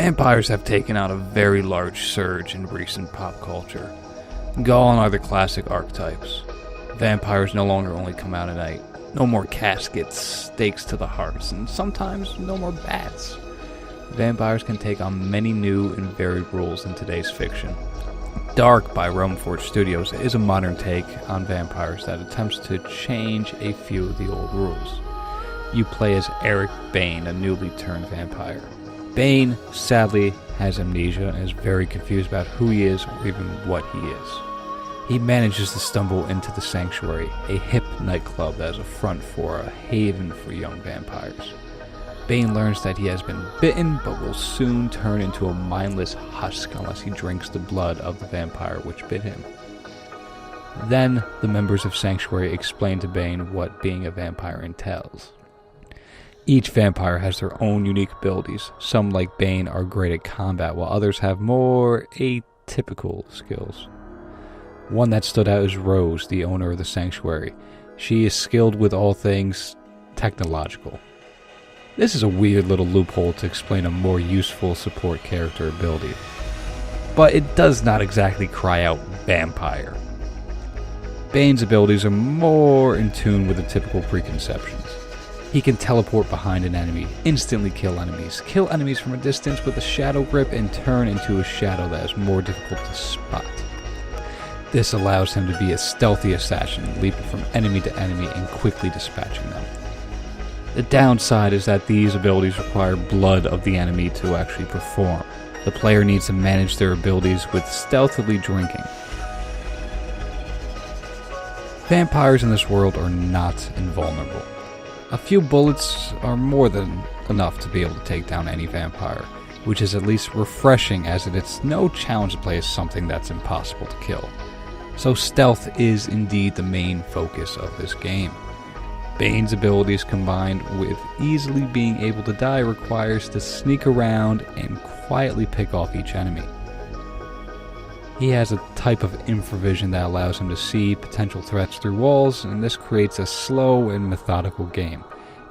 Vampires have taken on a very large surge in recent pop culture. Gone are the classic archetypes. Vampires no longer only come out at night. No more caskets, stakes to the hearts, and sometimes no more bats. Vampires can take on many new and varied roles in today's fiction. Dark by Forge Studios is a modern take on vampires that attempts to change a few of the old rules. You play as Eric Bane, a newly turned vampire. Bane, sadly, has amnesia and is very confused about who he is or even what he is. He manages to stumble into the Sanctuary, a hip nightclub that is a front for a haven for young vampires. Bane learns that he has been bitten, but will soon turn into a mindless husk unless he drinks the blood of the vampire which bit him. Then, the members of Sanctuary explain to Bane what being a vampire entails. Each vampire has their own unique abilities. Some, like Bane, are great at combat, while others have more atypical skills. One that stood out is Rose, the owner of the Sanctuary. She is skilled with all things technological. This is a weird little loophole to explain a more useful support character ability, but it does not exactly cry out vampire. Bane's abilities are more in tune with the typical preconceptions. He can teleport behind an enemy, instantly kill enemies from a distance with a shadow grip, and turn into a shadow that is more difficult to spot. This allows him to be a stealthy assassin, leaping from enemy to enemy and quickly dispatching them. The downside is that these abilities require blood of the enemy to actually perform. The player needs to manage their abilities with stealthily drinking. Vampires in this world are not invulnerable. A few bullets are more than enough to be able to take down any vampire, which is at least refreshing as it's no challenge to play as something that's impossible to kill. So stealth is indeed the main focus of this game. Bane's abilities combined with easily being able to die requires to sneak around and quietly pick off each enemy. He has a type of infravision that allows him to see potential threats through walls, and this creates a slow and methodical game.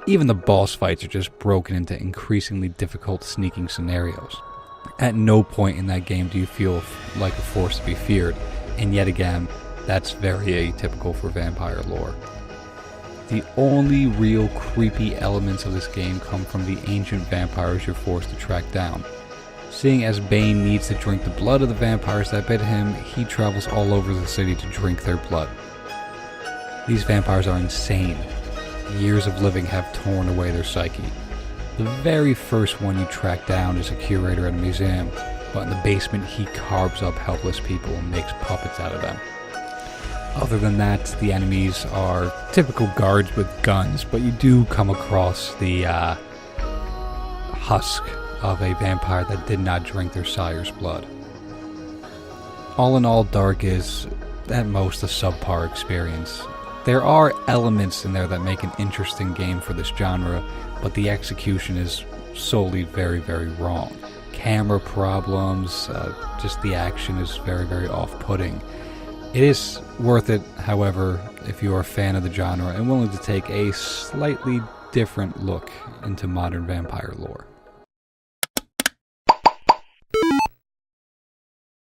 Even the boss fights are just broken into increasingly difficult sneaking scenarios. At no point in that game do you feel like a force to be feared, and yet again, that's very atypical for vampire lore. The only real creepy elements of this game come from the ancient vampires you're forced to track down. Seeing as Bane needs to drink the blood of the vampires that bit him, he travels all over the city to drink their blood. These vampires are insane. Years of living have torn away their psyche. The very first one you track down is a curator at a museum, but in the basement he carves up helpless people and makes puppets out of them. Other than that, the enemies are typical guards with guns, but you do come across the husk of a vampire that did not drink their sire's blood. All in all, Dark is, at most, a subpar experience. There are elements in there that make an interesting game for this genre, but the execution is solely very, very wrong. Camera problems, just the action is very, very off-putting. It is worth it, however, if you are a fan of the genre and willing to take a slightly different look into modern vampire lore.